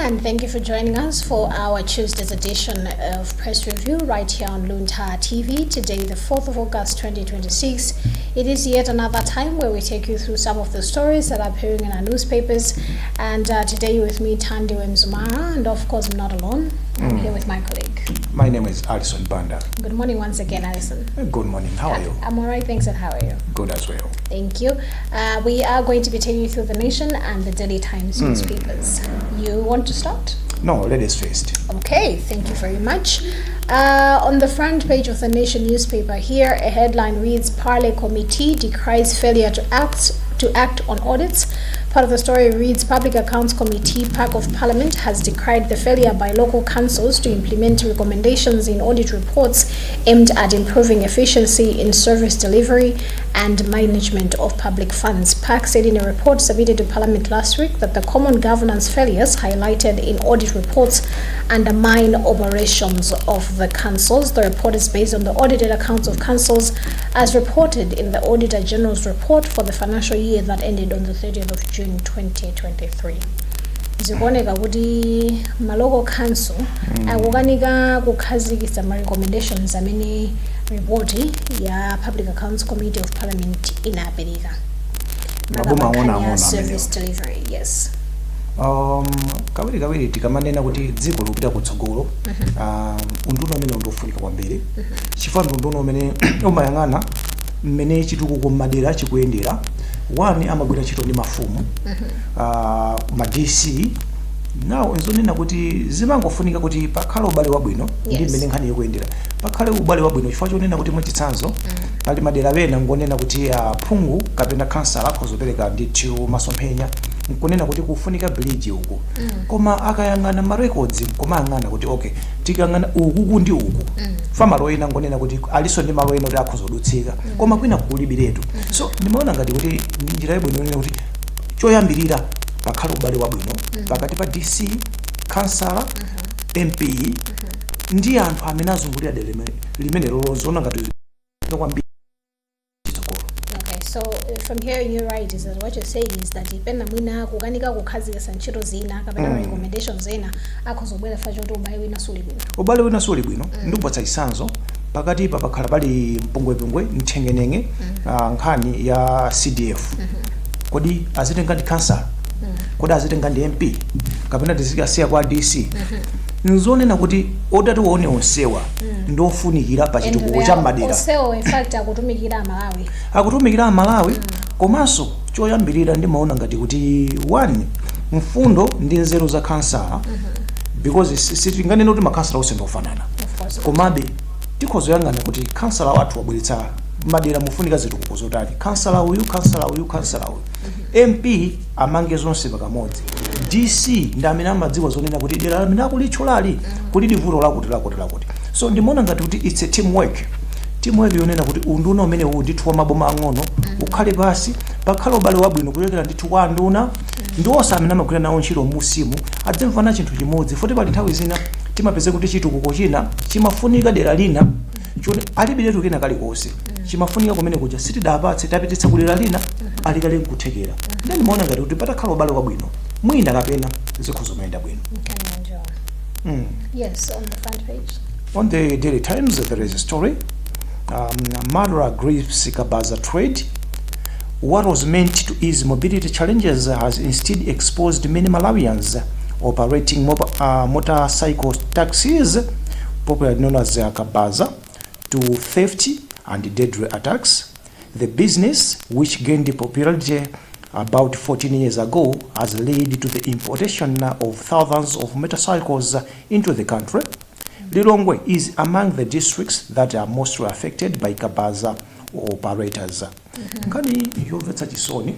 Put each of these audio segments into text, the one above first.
and thank you for joining us for our Tuesday's edition of Press Review right here on Luntha TV. Today, the 4th of August 2026. It is yet another time where we take you through some of the stories that are appearing in our newspapers. And today with me, Tandi Wenzumara, and of course I'm not alone. I'm here with my colleague. My name is Alison Banda. Good morning once again, Alison. Good morning. How are you? I'm alright, thanks, and how are you? Good as well. Thank you. We are going to be taking you through the Nation and the Daily Times newspapers. You want to start? No, ladies first. Okay, thank you very much. On the front page of the Nation newspaper here, a headline reads, Parley Committee decries failure to act on audits. Part of the story reads, Public Accounts Committee, Park of Parliament, has decried the failure by local councils to implement recommendations in audit reports aimed at improving efficiency in service delivery and management of public funds. Park said in a report submitted to Parliament last week that the common governance failures highlighted in audit reports undermine operations of the councils. The report is based on the audited accounts of councils as reported in the Auditor General's report for the financial year that ended on the 30th of June 2023. Zikuoneka kuti maloko council akukanika kukhazikitsa ma recommendations amene report ya Public Accounts Committee of Parliament inapereka. Maboma service delivery, yes. Kawiri tikamanena kuti dziko lupita kutsogolo unduno umene undofunika kwambiri chifukwa unduno umene umayang'ana mmene chitukuko m'madera chikuyendera. One amagwira ntchito ndi mafumu ma DC nawo nzonena kuti zimangofunika kuti pakhale ubale wabwino ndi mmene nkhani ikuyendera. Pakhale ubale wabwino chifukwa chonena kuti mwachitsanzo pali madera ena ngonena kuti phungu kapena kansala akhozopereka ndithu masomphenya nkunena kuti kufunika bridge uku koma akayang'ana ma records koma ang'ana kuti okay tikang'ana uku ndi uku famalo ena ngonena kuti aliso ndi malo ena kuti akhozodutsika koma kwina kulibiretu. So ndimaona ngati kuti njira yabwino nene kuti choyambirira pakhale ubale wabwino pakati pa DC, kansala, MP ndi anthu amene azungulira dera limene lozona ngati kwambiri. So from hearing you right is that what you're saying is that ipenda mwina kukanika kukhazikitsa ntchito zina kapena recommendations zina akhozobwera fa choti ubale wina suli bwino. Ubale wina suli bwino ndikupatsa chitsanzo pakati pa pakhala pali mpungwepungwe mthengenenge nkhani ya CDF kodi azitenga ndi kansala kodi azitenga ndi MP kapena tizikasiya kwa DC nzonena kuti odati waone onsewa ndofunikira pa chitukuko cha madera. Onsewa in fact akutumikira Malawi komanso choyambirira ndimaona ngati kuti one mfundo ndi nzeru za kansala because sitinganena kuti makansala onse ndofanana komabe tikhozoyang'ana kuti kansala wathu wabweretsa madera mufunika zitukuko zotani kansala uyu MP amange zonse pakamodzi. DC ndi amene amadziwa zonena kuti dera lamene akulitchulali kuli divuto lakuti. So ndimaona ngati kuti it's a teamwork yonena kuti unduna umene ndithu wa maboma ang'ono ukhale pasi pakhale ubale wabwino kuchokera ndithu kwa nduna ndi onse amene amagwira nawo ntchito musimu adzimvana chinthu chimodzi futi pali nthawi zina timapeze kuti chitukuko china chimafunika dera lina choti alibiretu kena kalikonse chimafunika kumene kuja sitidapatse tapititsa kulera lina alikale nkuthekera. Then ndimaona ngati kuti patakhala ubale wabwino mwina kapena zikhozomayenda bwino. Yes, on the front page. On the Daily Times there is a story. Murderer grips Kabaza trade. What was meant to ease mobility challenges has instead exposed many Malawians operating motorcycle taxis, popularly known as Kabaza, to theft and deadly attacks. The business, which gained popularity about 14 years ago, has led to the importation of thousands of motorcycles into the country. Lilongwe is among the districts that are mostly affected by Kabaza operators. Nkani yomvetsa chisoni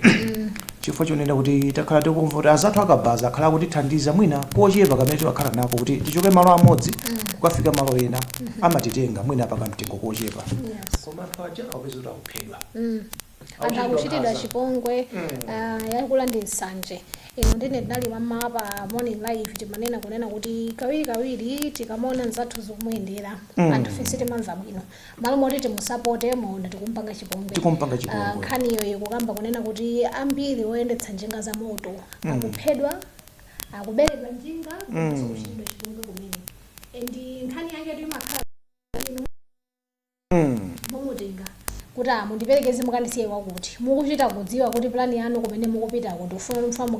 chifukwa chonena kuti takhala tikumva azathu akabaza akhala kuti thandiza mwina pochepa kamene akhala nako kuti tichoke malo amodzi kukafika malo ena amatitenga mwina pakamtengo kochepa koma paja awezera kuphedwa akuchitidwa chipongwe yakula ndi nsanje. Ino ndine ndinali mamapa morning live timanena kunena kuti kawiri tikamona nzathu zokumuyendera anthu fesi timanza bwino malo moti timusapote maona tikumpanga chipongwe nkhani iyo ikukamba kunena kuti ambiri oyendetsa njinga za moto akuphedwa akuberedwa njinga kuchidwa chipongwe kumene and nkhani yake timakhala momutenga kuti mundiperekeze mukandisiye kwakuti mukuchita kudziwa kuti plani yanu kumene mukupita kuti ufuna mfano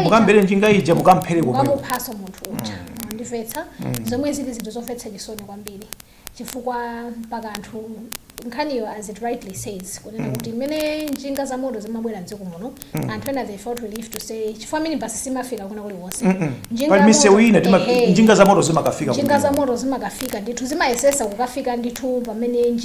mukambere njinga ija mukamphere mukamuphaso munthu uja ndimvetsa zomwe zili zinthu zofetsa chisoni kwambiri chifukwa mpaka anthu nkhaniyo as it rightly says kunena kuti mmene njinga za moto zimabwera mdziko muno anthu ena they felt relief to say chifukwa mini basi simafika kuna kuli wonse njinga za moto zimakafika njinga za moto zimakafika ndithu zimayesesa kukafika ndithu pamene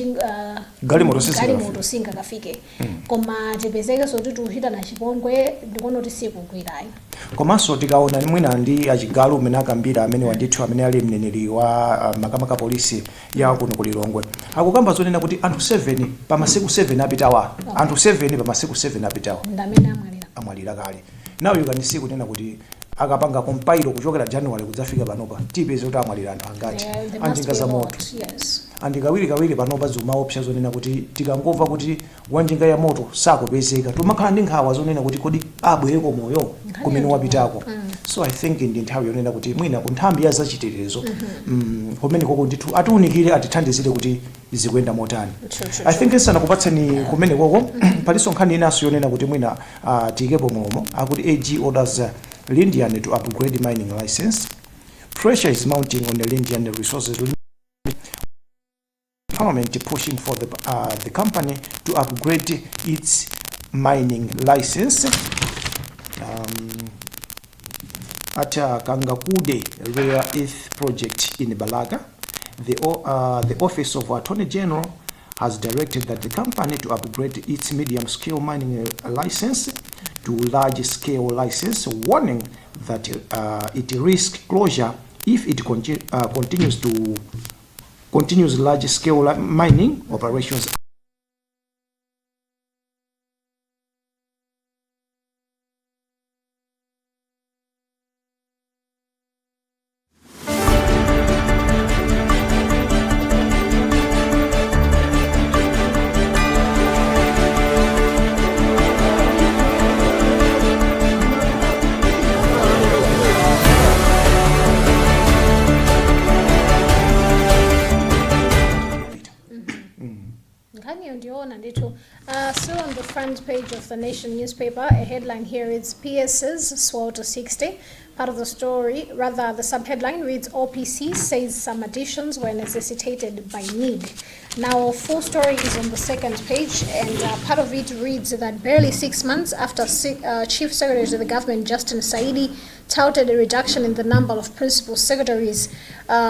gali moto singakafike koma tipezeke soti tuchita na chipongwe ndikuona kuti sikugwirayi komanso tikaona mwina ndi achigalu umene akambira amene wandithu amene ali mneneri wa makamaka polisi ya kuno ku Lilongwe akukamba zonena kuti anthu 7 pa masiku 7 apitawa anthu 7 pa masiku 7 apitawa ndamene amwalira kale nawo yukanisi kunena kuti akapanga kompailo kuchokera January kudzafika panopa tipeze kuti amwalira anthu angati anjinga za moto andikawiri panopa zimaopsa zonena kuti tikangova kuti wanjinga ya moto sakupezeka tumakhala ndi nkhawa zonena kuti kodi abwereko moyo kumene wapitako so I think ndi nthawi yonena kuti mwina ku nthambi ya zachitetezo kumene koko ndithu atiunikire atithandizire kuti zikuyenda motani. I think esa nakupatseni kumene koko paliso nkhani inaso yonena kuti mwina tikepo momo akuti AG orders Lindian to upgrade mining license. Pressure is mounting on the Lindian Resources Parliament pushing for the company to upgrade its mining license. At Kangakude Rare Earth Project in Balaga, the Office of Attorney General has directed that the company to upgrade its medium-scale mining license to large-scale license, warning that it risks closure if it continues large-scale mining operations. Still on the front page of the Nation newspaper, a headline here reads PSs swell to 60. Part of the story, rather the subheadline reads OPC says some additions were necessitated by need. Now, full story is on the second page, and part of it reads that barely 6 months after Chief Secretary of the Government, Justin Saidi, touted a reduction in the number of principal secretaries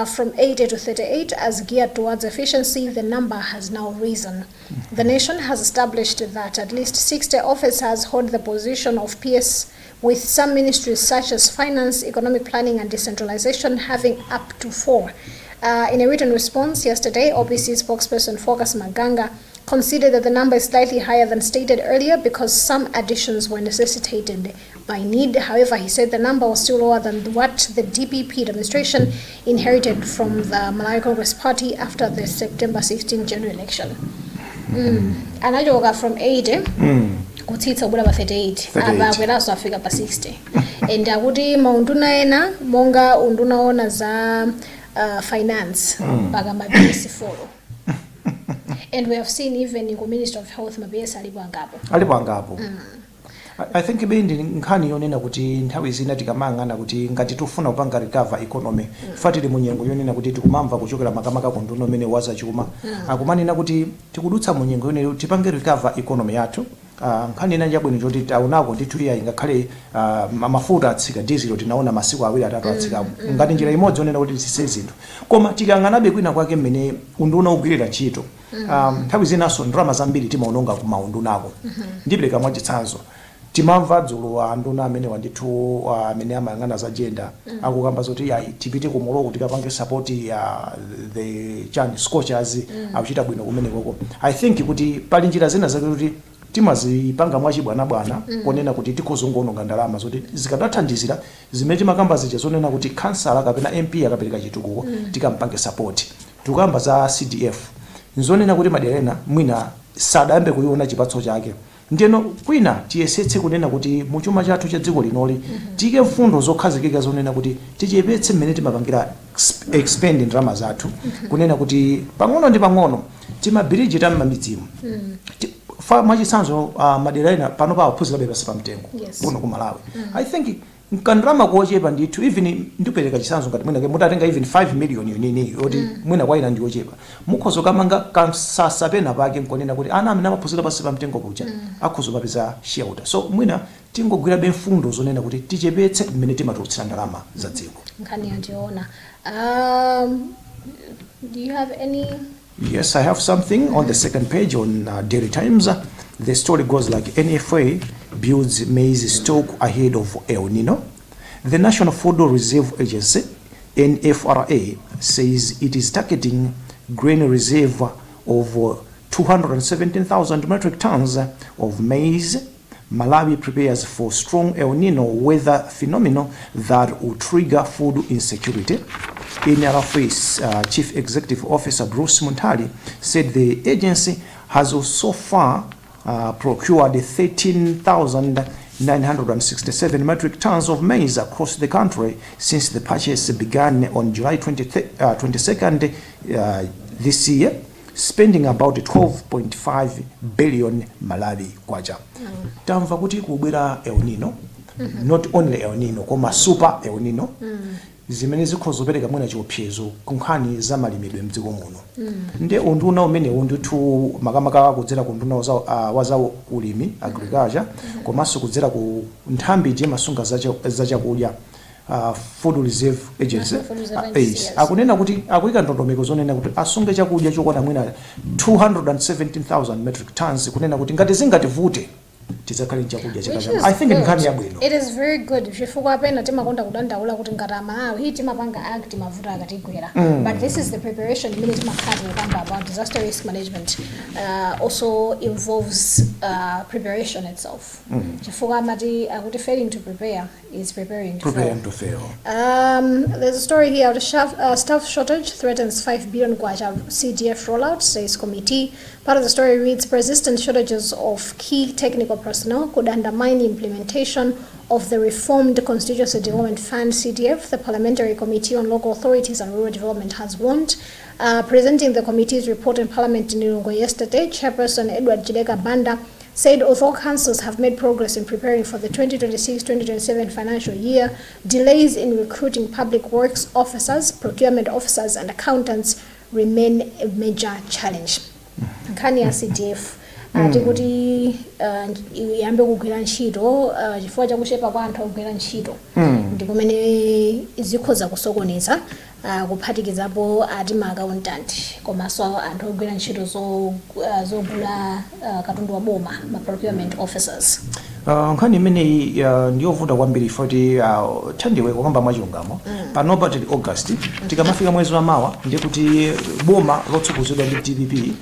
from 80 to 38 as geared towards efficiency, the number has now risen. The Nation has established that at least 60 officers hold the position of PS, with some ministries such as Finance, Economic Planning and Decentralization having up to 4. In a written response yesterday, OPC spokesperson Focus Maganga considered that the number is slightly higher than stated earlier because some additions were necessitated by need. However, he said the number was still lower than what the DPP administration inherited from the Malawi Congress Party after the September 16 general election. Anajoka from 80 kutsitsa kubula pa 38 aba kwelaso afika pa 60 and akuti maunduna ena monga undunaona za finance mpaka mabisi folo and we have seen even in the Ministry of Health mabisi alipo angapo. I think bendi nkhani yonena kuti nthawi zina tikamangana kuti ngati tufuna kupanga recover economy fatili munyengo yonena kuti tikumamva kuchokera makamaka kunduno mene waza chuma akumanena kuti tikudutsa munyengo yonena tipange recover economy yathu. Nkhani ina njabwino choti taonako ndithuya ingakhale mafuta atsika diesel tinaona masiku awiri atatu atsika ngati njira imodzi yonena kuti tisise zinthu koma tikanganabe kwina kwake mmene unduna ugwirira ntchito nthawi zinaso ndalama zambiri timaononga ku maundunako ndipereka mwachitsanzo timamva dzulo anduna amene wandithu amene amayang'ana za gender akukamba zoti tipite ku Morocco tikapange support ya the scorchers akuchita bwino kumene koko. I think kuti pali njira zina zake kuti timazipanga mwachibwanabwana konena kuti tikozongononga ndalama zoti zikadathandizira zimene timakamba zija zonena kuti kansala kapena MP akapereka chitukuko tikampange support tukamba za CDF nzonena kuti maderena mwina sadayambe kuiona chipatso chake ndeno kwina tiyesetse kunena kuti muchuma chathu cha dziko linoli tike mfundo zokhazikika zonena kuti tichepetse mmene timapangira expend ndalama zathu kunena kuti pang'ono ndi pang'ono timabiriji tam'mamidzimu mwachisanzo madera ena pano pa aphunzira bepasi pa mtengo kuno ku Malawi. I think nkandrama kochepa ndithu even ndipereka chisanzo ngati mwina mutatenga even 5 million yonini yoti mwina kwaina ndi ochepa mukhozo kamanga kansasa pena pake nkonena kuti ana amene amaphunzira pasi pa mtengo kuja akhozo papeza shelter. So mwina tingogwira mfundo zonena kuti tichepetse mmene timatulutsira ndalama za dziko. Nkhani yandiona. Do you have any? Yes, I have something on the second page on Daily Times. The story goes like NFA builds maize stock ahead of El Nino. The National Food Reserve Agency, NFRA, says it is targeting grain reserve of 217,000 metric tons of maize. Malawi prepares for strong El Nino weather phenomenon that will trigger food insecurity. NRF's Chief Executive Officer Bruce Muntali said the agency has so far procured 13,967 metric tons of maize across the country since the purchase began on July 22nd this year, spending about 12.5 billion Malawi kwacha. Tamva kuti kubwera El Nino, not only El Nino, koma super El Nino. Zimene zikhozopereka mwina chiopsezo kunkhani za malimidwe mdziko muno. Nde unduna umene unditu makamaka kudzera ku nduna wa za ulimi agriculture komanso kudzera ku nthambi je masunga za chakudya Food Reserve Agency akunena kuti akuyika ndondomeko zonena kuti asunge chakudya chokwana mwina 217,000 metric tons kunena kuti ngati zingativute tizakhale chakudya chakachama. I think nkhani yabwino. It is very good. Chifukwa pena timakonda kudandaula kuti ngatama hii timapanga act mavuta akatigwera. But this is the preparation minute timakhala kamba about disaster risk management also involves preparation itself. Chifukwa mati akuti failing to prepare is preparing to fail. There's a story here. The staff shortage threatens 5 billion kwacha CDF rollout, says committee. Part of the story reads, persistent shortages of key technical personnel could undermine the implementation of the reformed Constituency Development Fund CDF. The Parliamentary Committee on Local Authorities and Rural Development has warned. Presenting the committee's report in Parliament in Nirungo yesterday, Chairperson Edward Jideka Banda said although councils have made progress in preparing for the 2026-2027 financial year, delays in recruiting public works officers, procurement officers and accountants remain a major challenge. Nkhani ya CDF tikuti yambe kugwira ntchito chifukwa chakushepa kwa anthu akugwira ntchito ndi kumene zikhoza kusokoneza kuphatikizapo ati ma accountant komanso anthu ogwira ntchito zogula katundu wa boma ma procurement officers. Nkhani imeneyi ndiyovuta kwambiri foti thandiwe kukamba mwachilungamo panopa tili August tikamafika mwezi wa mawa ndiye kuti boma lotsogozedwa ndi DPP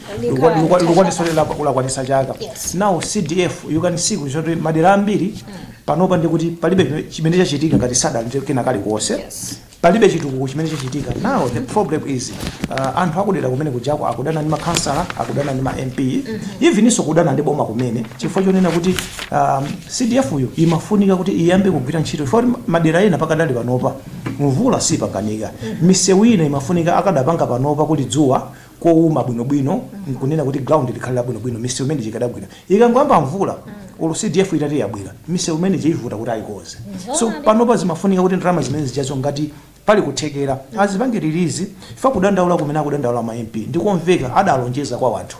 lakwanisa chaka. Now CDF you can see kuti madera ambiri panopa ndiye kuti palibe chimene chachitika ngati sada kena kali konse. Palibe chitukuko chimene chachitika. Now the problem is anthu akudera kumene kujako akudana ndi makansala, akudana ndi ma MP, even iso kudana ndi boma kumene chifukwa chonena kuti CDF yo imafunika kuti iyambe kugwira ntchito for madera ena pakadali panopa mvula sipanganika. Misewu ina imafunika akadapanga panopa kuti dzuwa kouma bwinobwino nkunena kuti ground likhalira bwinobwino misewu imene ikadabwino ikangwamba mvula ulu CDF itati yabwira misewu imene ivuta kuti ayikoze. So panopa zimafunika kuti ndalama zimene zijazo ngati pali kuthekera azipangiririzi fa kudandaula kumene akudandaula ma MP ndikomveka adalonjeza kwa wanthu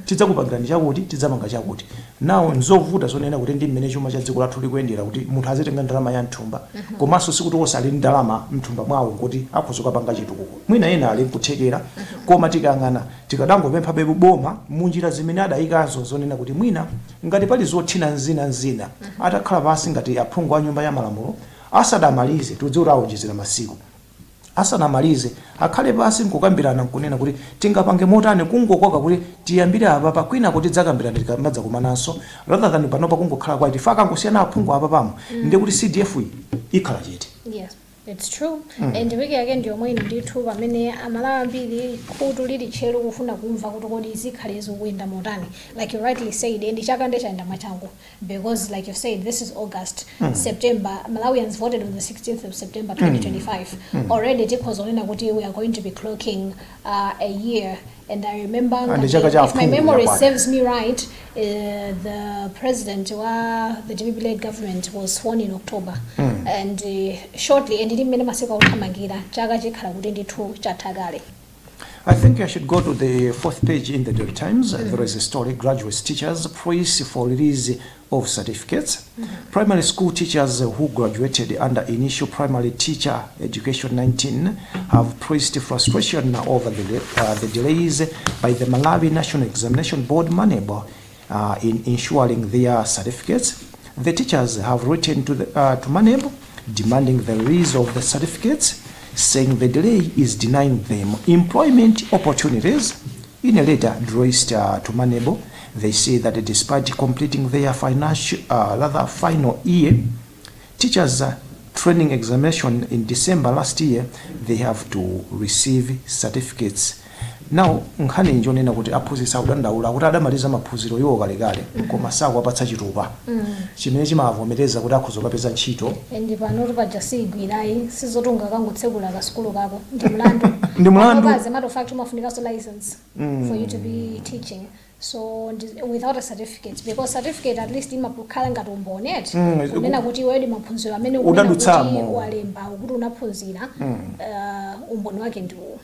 tidzakupangirani chakuti tidzamanga chakuti. Nawo nzovuta zonena kuti ndi mmene chuma cha dziko lathu likuyendera kuti munthu azitenga ndalama ya mthumba komanso sikuti osali ndalama mthumba mwawo kuti akhoza kupanga chitukuko mwina ena ali kuthekera koma tikangana tikadangopempha bebu boma munjira zimene adayikazo zonena kuti mwina ngati pali zothina nzina atakhala pasi ngati aphungu a nyumba ya malamulo asadamalize tudziwa awonjezera masiku asanamalize akhale pasi nkukambirana nkunena kuti tingapange motani kungokoka kuti tiyambire apa pakwina kuti dzakambirana tikamadza kumananso rather than panopa kungokhala kwa itifaka ngosiyana aphungu apa pamo ndi kuti CDF ikhala chete. Yes. It's true. And wiki again ndio mwe ndithu pamene amalawi ambiri khutu lili tchero kufuna kumva kuti kodi zikhale zikuyenda motani. Like you rightly said, and chaka ndechaenda mwachangu, because like you said, this is August, September. Malawians voted on the 16th of September 2025. Already tikhozonena kuti we are going to be clocking a year. And I remember, if my memory serves me right, the president of the DPP-led government was sworn in October. And shortly, and I think I should go to the fourth page in the Daily Times. There is a story, graduate teachers praise for release of certificates. Primary school teachers who graduated under initial primary teacher education 19 have praised frustration over the delays by the Malawi National Examination Board MANEB in ensuring their certificates. The teachers have written to MANEB demanding the release of the certificates, saying the delay is denying them employment opportunities. In a letter addressed to MANEB, they say that despite completing their final year teachers training examination in December last year, they have to receive certificates. Now nkhani njonena kuti aphunzitsa kudandaula kuti adamaliza maphunziro iwo kalekale koma sakuwapatsa chitupa chimene chimavomereza kuti akhozokapeza ntchito. And pano pajasigwirayi sizotunga kangotsekula kasukulu kako ndi mlandu. Ndi mlandu. As a matter of fact umafunikaso license for you to be teaching. So without a certificate, because certificate at least imapukhala ngati umboneti kunena kuti iwe ndi maphunziro amene unena kuti walemba kuti unaphunzira umboni wake ndiwo.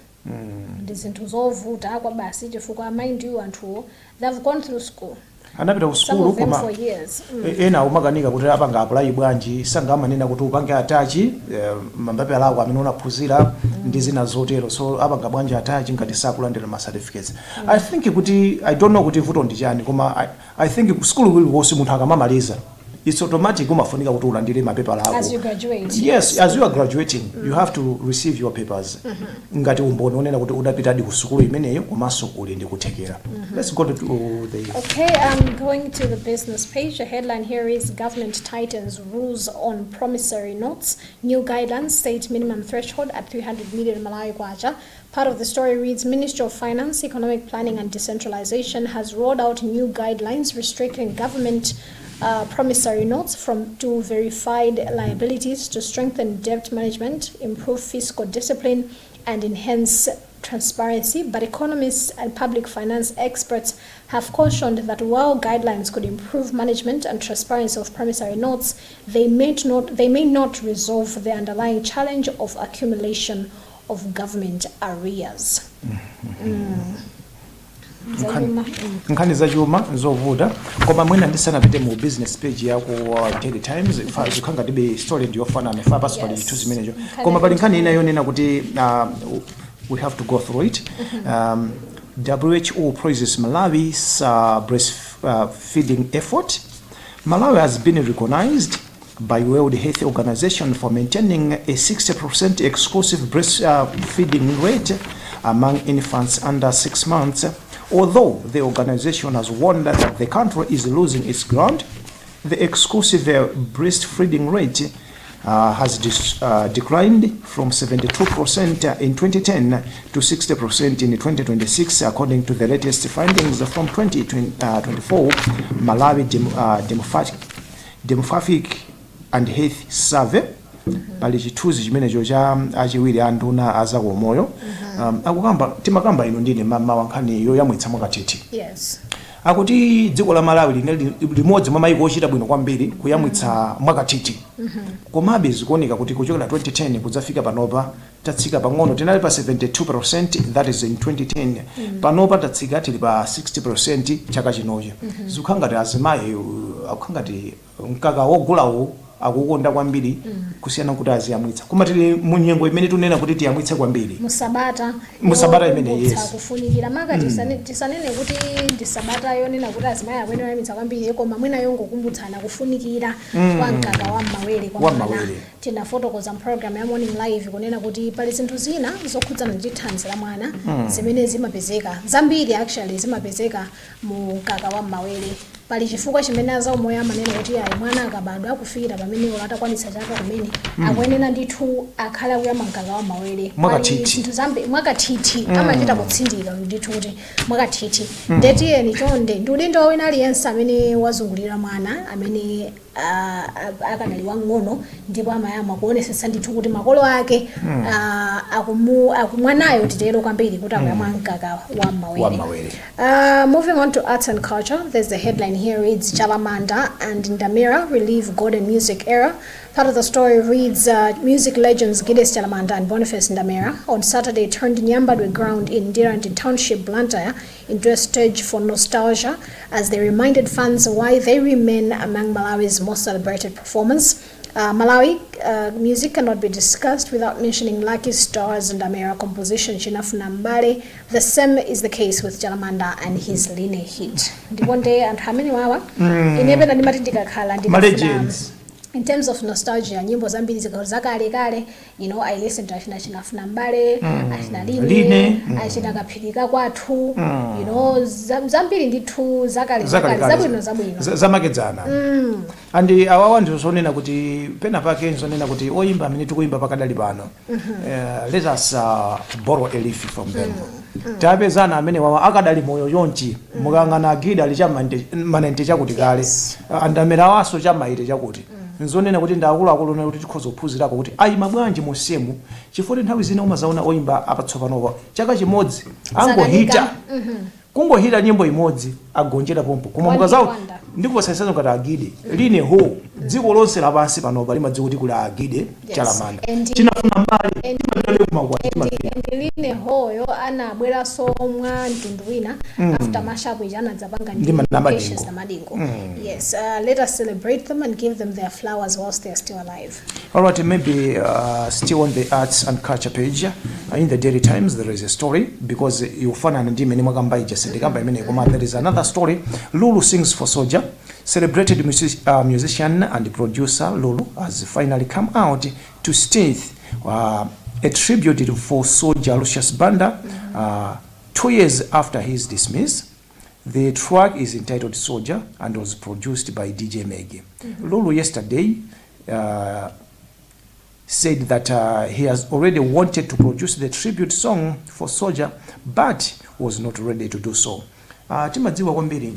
Ndizinthu zovuta kwa basi chifukwa mind you anthu they've gone through school. Anapita ku school koma ena umakanika kuti apanga apply bwanji sangamanena kuti upange atachi mambapela ako amene unaphunzira ndi zina zotero, so apanga bwanji atachi ngati sakulandira ma certificates. I think kuti I don't know kuti vuto ndi chani koma I think ku school kuliwonse munthu akamamaliza it's automatic umafunika kuti ulandire mapepa lako. As you graduate. Yes, as you are graduating, you have to receive your papers. Ngati umboni onena kuti udapita di ku school imeneyo komanso uli ndi kuthekera. Let's go to the... Okay, I'm going to the business page. The headline here is Government tightens rules on promissory notes. New guidelines state minimum threshold at 300 million Malawi kwacha. Part of the story reads, Ministry of Finance, Economic Planning and Decentralization has rolled out new guidelines restricting government promissory notes to verified liabilities to strengthen debt management, improve fiscal discipline, and enhance transparency. But economists and public finance experts have cautioned that while guidelines could improve management and transparency of promissory notes, they may not resolve the underlying challenge of accumulation of government arrears. Nkhani za chuma zovuta koma mwina ndisanapite mu business page ya ku Daily Times zikhanga tibe story ndiyofanana fa paso pali chithu zimenecho koma pali nkhani ina yonena kuti we have to go through it. WHO praises Malawi's breastfeeding effort. Malawi has been recognized by World Health Organization for maintaining a 60% exclusive breastfeeding rate among infants under 6 months. Although the organization has warned that the country is losing its ground, the exclusive breastfeeding rate has declined from 72% in 2010 to 60% in 2026, according to the latest findings from 2024 Malawi Demographic and Health Survey. Pali chithunzi chimenecho cha achiwiri anduna azakomoyo akukamba timakamba ino ndine mama wankhani yoyamwitsa mwakatiti. Yes. Akuti dziko la Malawi limodzi mwa mayiko ochita bwino kwambiri kuyamwitsa mwakatiti. Komabe zikuoneka kuti kuchokera 2010 kudzafika panopa tatsika pang'ono, tinali pa 72%, that is in 2010. Panopa tatsika tili pa 60% chaka chinocho. Zikukhangati azimayi akukhangati mkaka wogulawo akukonda kwambiri kusiyana kuti aziyamwitsa koma tili munyengo imene tunena kuti tiyamwitse kwambiri musabata imene yes kufunikira makati tisanene kuti ndi sabata yonena kuti azimayi akwene ayamwitsa kwambiri koma mwina yongokumbutsana kufunikira kwa mkaka wa mawere kwa mwana. Tinafotokoza program ya Morning Live kunena kuti pali zinthu zina zokhudzana ndi thanzi la mwana zimene zimapezeka zambiri actually zimapezeka mu mkaka wa mawere. pali chifukwa chimene azaumoyo amanena kuti ayi mwana akabadwa akufira pamene atakwanitsa chaka kumene akuyenera ndithu akhala kuyamba mkaka wa mawere mwakathithi mwakathithi amachita kutsindika ndithu kuti mwakathithi ndetiyeni chonde ndi udindo wina aliyense amene wazungulira mwana amene akanali wang'ono ndipo amayamba kuonesesa ndithu kuti makolo ake akumwanayo titero kwambiri kuti akuyamwa mkaka wa mawere. Moving on to arts and culture, there's the headline here reads Chalamanda and Ndamira relive golden music era. Part of the story reads music legends Gilles Chalamanda and Boniface Ndamira on Saturday turned Nyambadwe ground in Ndiranti Township, Luntha into a stage for nostalgia as they reminded fans why they remain among Malawi's most celebrated performers. Malawi music cannot be discussed without mentioning Lucky Stars and Ndamira composition Chinafuna Mbale. The same is the case with Chalamanda and his Line hit. Ndibonde and how many wawa? Inebena ndimatindika khala ndibafuna. In terms of nostalgia, nyimbo zambiri zakale kale, you know, I listen to Chinafuna Mbale, Ashina Line, Ashina Kapilika kwathu, you know, zambiri ndithu zakale zabwino zamakedzana. And awawa ndizonena kuti pena pake nzonena kuti oyimba amene tikuimba pakadali pano. Let us borrow a leaf from them. Tapezana amene wawa akadali moyo yonchi mukangana agida alichamanente chakuti kale andamera waso chamaite chakuti nzonena kuti ndakulu kuti tikhoza kuphunzirako kuti ayima bwanji musemu chifukwa nthawi zina umazaona oyimba apatsopanopa chaka chimodzi angohita kungohita nyimbo imodzi agonjera pompo koma mukazawo ndikuposaisazo ngati agide line ho dziko lonse lapansi panopa limadziwa kuti kuli agide Chalamanda Chinafuna Mbale line hoyo anabwera somwa mtundu wina after mashup which anadzapanga ndi madingo. Yes, let us celebrate them and give them their flowers whilst they are still alive. All right, maybe still on the arts and culture page in the Daily Times there is a story because you find an ndime ni mwakamba ijasendikamba imene koma there is another story. Lulu sings for Soldier. Celebrated musician and producer Lulu has finally come out to state a tribute for Soldier Lucius Banda 2 years after his dismiss. The track is entitled Soldier and was produced by DJ Meg. Lulu yesterday said that he has already wanted to produce the tribute song for Soldier but was not ready to do so. Timadziwa kwambiri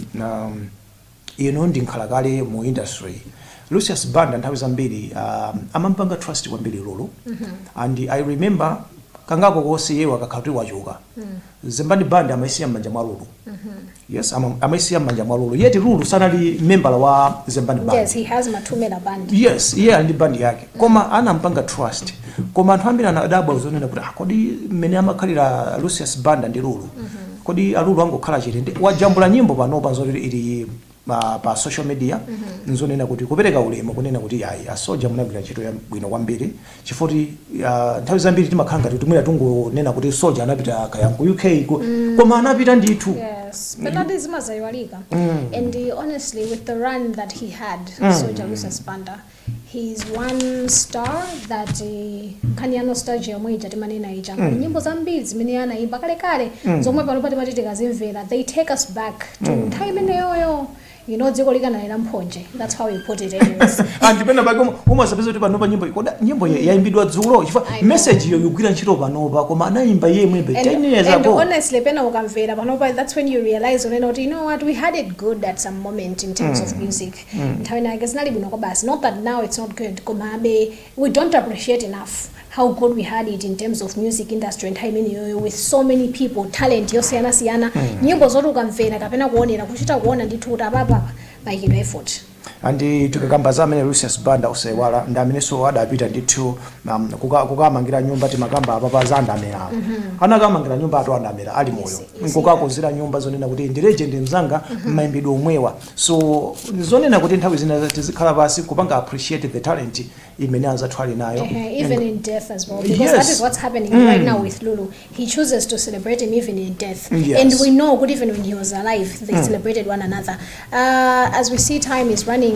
ino ndi nkhalakale mu industry. Lucius Banda nthawi zambiri amampanga trust kwambiri Lulu and I remember kangako kosi yewa kakati wachuka Zembani Banda amaisiya m'manja mwa Lulu. Yes, amaisiya m'manja mwa Lulu yeti Lulu sanali member wa Zembani Banda. Yes, he has matumela band. Yes, yeah, ndi band yake koma anampanga trust koma anthu ambiri anadabwa uzonena kuti kodi mmene amakhalira Lucius Banda ndi Lulu kodi Lulu angokhala chitende wajambula nyimbo panopa zoti ili pa social media nzonena kuti kupereka ulemu kunena kuti yayi asoja munagwira ntchito ya bwino kwambiri chifoti nthawi zambiri timakhala ngati tumwera tungonena kuti soja anapita kaya ku UK koma anapita ndithu. Yes, but that is mazayiwalika. And honestly with the run that he had, Soldier Lucius Banda, he's one star that kani nostalgia yomwe ija timanena ija nyimbo zambiri zimene anaimba kale kale zomwe panopa timatitika zimvera, they take us back to nthawi imeneyoyo. You know, dziko likanalira mphonje. That's how we put it anyways. And dependa bako umazapeza kuti panopa nyimbo yaimbidwa dzulo chifukwa message yo yugwira ntchito panopa koma anaimba yemwe 10 years ago. And honestly pena ukamvera panopa that's when you realize you know what, we had it good at some moment in terms of music. Nthawi nake sinali bwino kwa basi, not that now it's not good komabe we don't appreciate enough how good we had it in terms of music industry and time with so many people, talent yosiyana siyana nyimbo zoti ukamvera kapena kuonera kuchita kuona ndithu kuti apapa maikidwa effort. And tukakamba zamene Lucius Banda usaiwala ndameneso adapita ndithu kukamangira nyumba timakamba apapa za Ndamera anakamangira nyumba atu Ndamera ali moyo nkukakozera nyumba zonena kuti ndi legend mzanga maimbidwe omwewa so zonena kuti nthawi zina tizikhala pasi kupanga appreciate the talent imene anzathu ali nayo even in death as well because that is what's happening right now with Lulu. He chooses to celebrate him even in death. And we know good even when he was alive they celebrated one another. As we see time is running,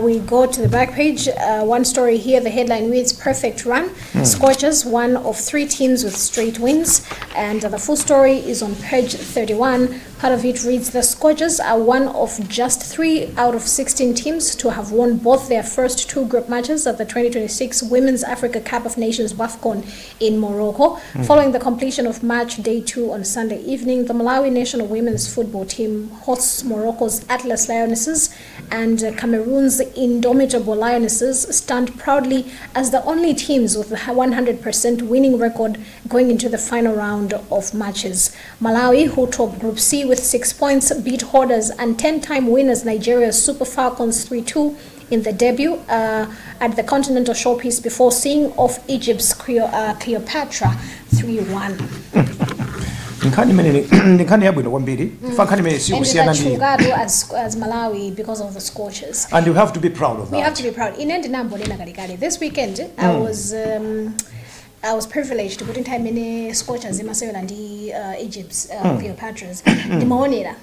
we go to the back page. One story here, the headline reads Perfect Run scorches one of 3 teams with straight wins, and the full story is on page 31. Part of it reads, the Scorchers are one of just 3 out of 16 teams to have won both their first 2 group matches at the 2026 Women's Africa Cup of Nations WAFCON in Morocco. Following the completion of match day 2 on Sunday evening, the Malawi national women's football team hosts Morocco's Atlas Lionesses, and Cameroon's Indomitable Lionesses stand proudly as the only teams with a 100% winning record going into the final round of matches. Malawi, who topped Group C with 6 points, beat holders and 10-time winners Nigeria's Super Falcons 3-2 in the debut at the Continental Showpiece before seeing off Egypt's Cleopatra 3-1. Nkhani yabwino kwambiri fankhani imene sikusiyana ndi as Malawi because of the Scorchers, and you have to be proud of that. We have to be proud. This weekend I was privileged to put in time in Scorchers in Maseo and Egypt's Cleopatras, the Maonera,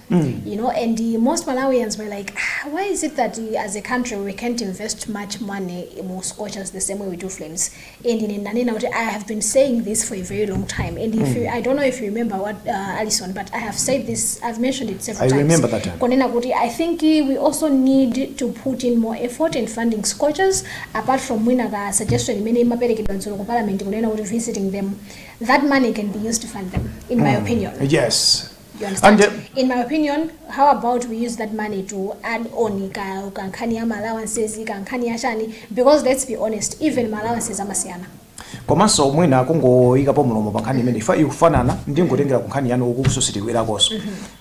you know, and most Malawians were like, why is it that as a country we can't invest much money in more Scorchers the same way we do Flames? And in Nanina, I have been saying this for a very long time. And if you, I don't know if you remember what, Alison, but I have said this, I've mentioned it several times. I remember that time. I think we also need to put in more effort in funding Scorchers, apart from Winaga suggestion, many Parliament, visiting them. That money can be used to fund them, in my opinion. Yes. You understand? And, in my opinion, how about we use that money to add on allowances, because let's be honest, even allowances are masiana. Komanso mwina kungoyikapo mulomo pankhani imene ifa ikufanana ndi ngotengera kunkhani yanu ukususitikwera koso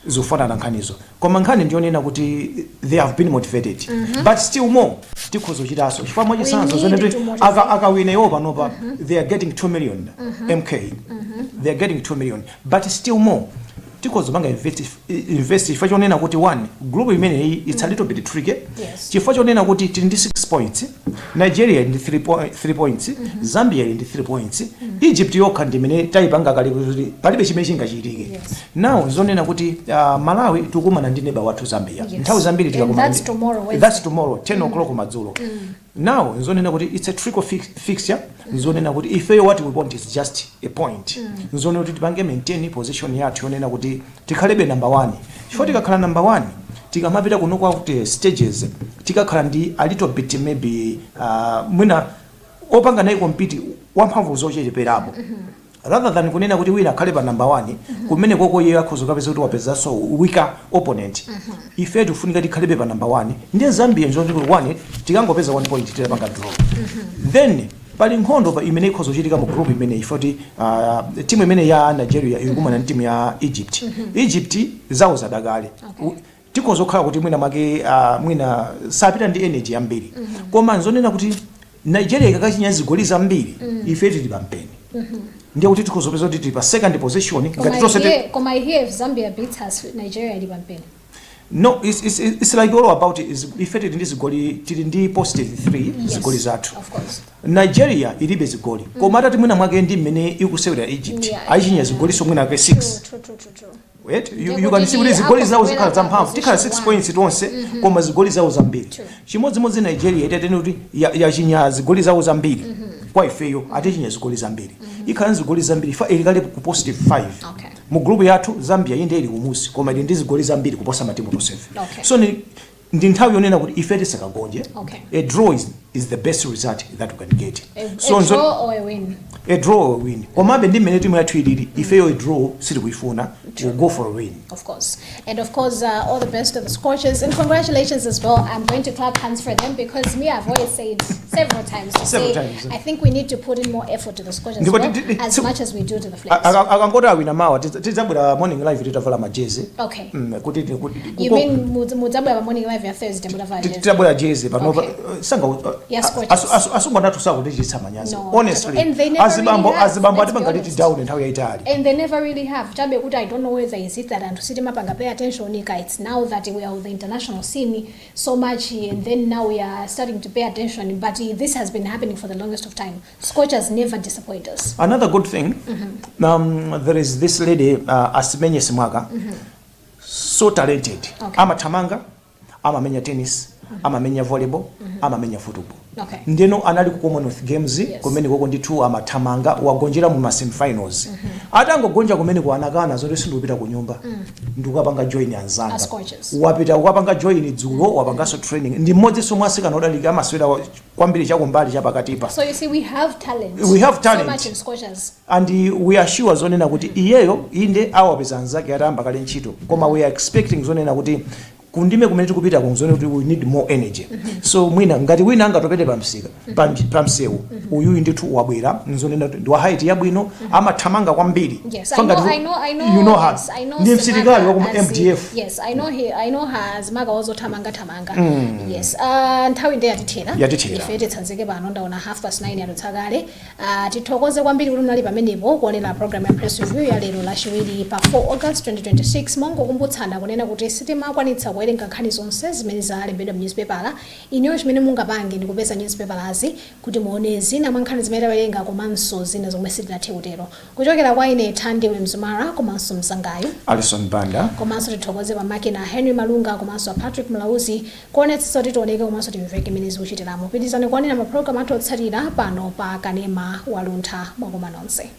zikufanana nkhanizo koma nkhani ndionena kuti they have been motivated but still more tikhozo chitaso chifukwa mwachisanzo zoneti akawina iwo panopa they are getting 2 million MK they are getting 2 million but still more tikhozo banga invest chifukwa chonena kuti one group imene it's a little bit tricky chifukwa chonena kuti tili ndi 6 points, Nigeria ndi 3 points, Zambia ndi 3 points, Egypt yokha ndi imene taipanga kali kuti palibe chimene chingachitike. Now zonena kuti Malawi tukumana ndi neighbor wathu Zambia. Nthawi zambiri tikakumana. That's tomorrow 10 o'clock madzulo. Now zonena kuti it's a tricky fixture. Zonena kuti if what we want is just a point. Zonena kuti tipange maintain position yathu yonena kuti tikhalebe number 1. Chifukwa tikakhala number 1 tikamapita kuno kwa kuti stages tikakhala ndi a little bit maybe mwina opanga nayi compete wamphamvu zocheperapo rather than kunena kuti wina akhale pa number 1 kumene koko iye akhoza kapeza kuti wapeza so weaker opponent ife tifunika tikhalebe pa number 1 ndi Zambia njo kuti 1 tikangopeza 1 point tipanga draw then pali nkhondo pa imene ikhoza kuchitika mu group imene ifoti timu imene ya Nigeria ikumana ndi timu ya Egypt Egypt zawo zadakale tikozo khala kuti mwina make mwina sapita ndi energy yambiri koma nzonena kuti Nigeria ikakachinya zigoli zambiri ife tili pampeni ndiye kuti tikozopeza kuti tili pa second position ngati tonse koma here if Zambia beats us Nigeria ili pampeni. No, it's like all about it is effective in this zigoli tili ndi positive 3 zigoli zathu. Of course. Nigeria ilibe zigoli. Koma atati mwina mwake ndi mmene ikusewera Egypt. Aichinya zigoli so mwina ke 6. True. Wait, you can see these zigoli zawo zikhala zamphamvu. Tikhala 6 points tonse koma zigoli zawo zambiri. Chimodzimodzi Nigeria itatene kuti yachinya zigoli zawo zambiri. Kwa ifeyo atichinya zigoli zambiri. Ikhala zigoli zambiri fa ilikale ku positive 5. Okay. Mu group yathu Zambia inde ili kumusi koma ndi zigoli zambiri kuposa matimu to 7. So ndi nthawi yonena kuti ife tisakagonje. A draw is the best result that we can get. So a draw or a win? A draw or a win. Komabe ndi mmene timu yathu ilili ifeyo a draw sili kuifuna we'll go for a win. Of course. And of course all the best to the Scorchers and congratulations as well. I'm going to clap hands for them because I've always said several times I think we need to put in more effort to the Scorchers as much as we do to the Flames. Akangota wina mawa tizabwera morning live titavala majezi. Okay. Kuti you mean mudzabwera morning live ya Thursday mutavala jezi. Titavala jezi pano sanga asungwa ndatu sawo ndichitsa manyazi. Honestly. Azibambo atipangaliti down nthawi yaitali. And they never really have. Chabe kuti I don't know whether is it that and to sit mapanga pay attention it's now that we are with the international scene so much and then now we are starting to pay attention but this has been happening for the longest of time. Scorchers never disappoint us. Another good thing there is this lady Asimenye Simwaga so talented. Ama tamanga ama menya tennis amamenya volleyball amamenya football Okay. ndeno anali ku Commonwealth Games kumene koko ndithu amathamanga wagonjera mu semi-finals atangogonja kumene ku anakana zonse sindikupita ku nyumba ndikupanga join anzanga wapita ukapanga join dzulo wapangaso training ndi mmodzi somwe asikana odalika amaswera kwambiri chakumbali chapakatipa. So you see we have talent so much in Scorchers and we are sure zonena kuti iyeyo inde awapeza anzake atamba kale ntchito koma we are expecting zonena kuti kundime kumene tikupita kumzone kuti we need more energy so mwina ngati wina angatopete pamsika pamsewu uyu ndithu wabwera nzonena ndi wa height yabwino amathamanga kwambiri. Yes, I know you know her. Yes, I know ndi msilikali wa ku MDF. Yes, I know her zimaga wazo thamanga. Yes, nthawi ndi yatithera ife titsanzike pano ndaona 9:30 yalutsakale. Tithokoze kwambiri kuti munali pamenepo kuonera program ya press review ya lero lachiwiri pa 4 August 2026 mongo kumbutsana kunena kuti sitimakwanitsa kuwerenga nkhani zonse zimene zalembedwa mu newspaper. Iniyo chimene mungapange ndi kupeza newspaperazi kuti muone zina mwa nkhani zimene tawerenga komanso zina zomwe sitinathe kutero. Kuchokera kwa ine Thandi Mzumara komanso Msangayo Alison Banda komanso tithokoze pamakina Henry Malunga komanso Patrick Mlauzi kuonetsa kuti tioneke komanso timveke imene zikuchitiramo. Pitizani kuonera ma program athu otsatira pano pa kanema wa Luntha mwakoma nonse.